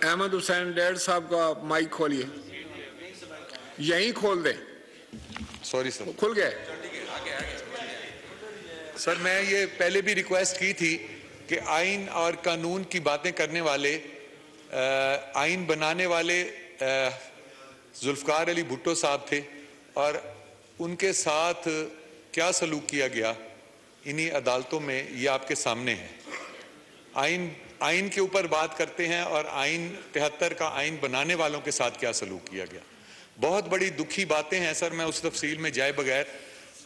احمد حسین dead صاحب کا mic کھولیے, یہیں کھول دیں. سوری سر, کھل گئے. سر میں یہ پہلے بھی ریکویسٹ کی تھی کہ آئین اور قانون کی باتیں کرنے والے, آئین بنانے والے ذوالفقار علی بھٹو صاحب تھے, اور ان کے ساتھ کیا سلوک کیا گیا انہی عدالتوں میں یہ آپ کے سامنے ہے. آئین کے اوپر بات کرتے ہیں اور آئین 73 کا آئین بنانے والوں کے ساتھ کیا سلوک کیا گیا. بہت بڑی دکھی باتیں ہیں سر. میں اس تفصیل میں جائے بغیر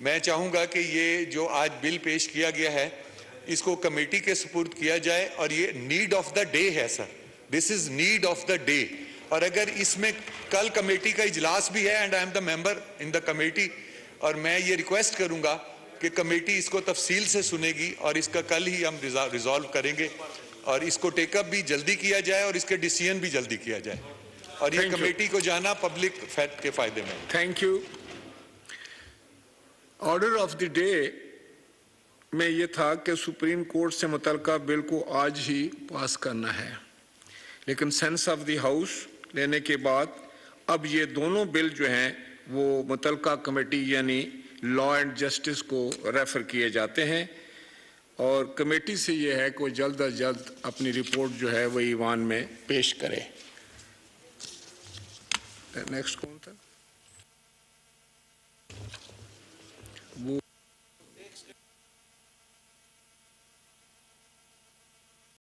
میں چاہوں گا کہ یہ جو آج بل پیش کیا گیا ہے اس کو کمیٹی کے سپرد کیا جائے, اور یہ نیڈ آف دا ڈے ہے sir. This is need of the day. اور اگر اس میں کل کمیٹی کا اجلاس بھی ہے, and I am the member in the committee, اور میں یہ ریکویسٹ کروں گا کہ کمیٹی اس کو تفصیل سے سنے گی اور اس کا کل ہی ہم ریزالو کریں گے, اور اس کو ٹیک اپ بھی جلدی کیا جائے اور اس کے ڈیسیژن بھی جلدی کیا جائے, اور یہ کمیٹی کو جانا پبلک کے فائدے میں. Thank you. Order of the day میں یہ تھا کہ سپریم کورٹ سے متعلقہ بل کو آج ہی پاس کرنا ہے, لیکن سینس آف دی ہاؤس لینے کے بعد اب یہ دونوں بل جو ہیں وہ متعلقہ کمیٹی یعنی لا اینڈ جسٹس کو ریفر کیے جاتے ہیں, اور کمیٹی سے یہ ہے کہ وہ جلد از جلد اپنی رپورٹ جو ہے وہ ایوان میں پیش کرے. نیکسٹ کون تھا؟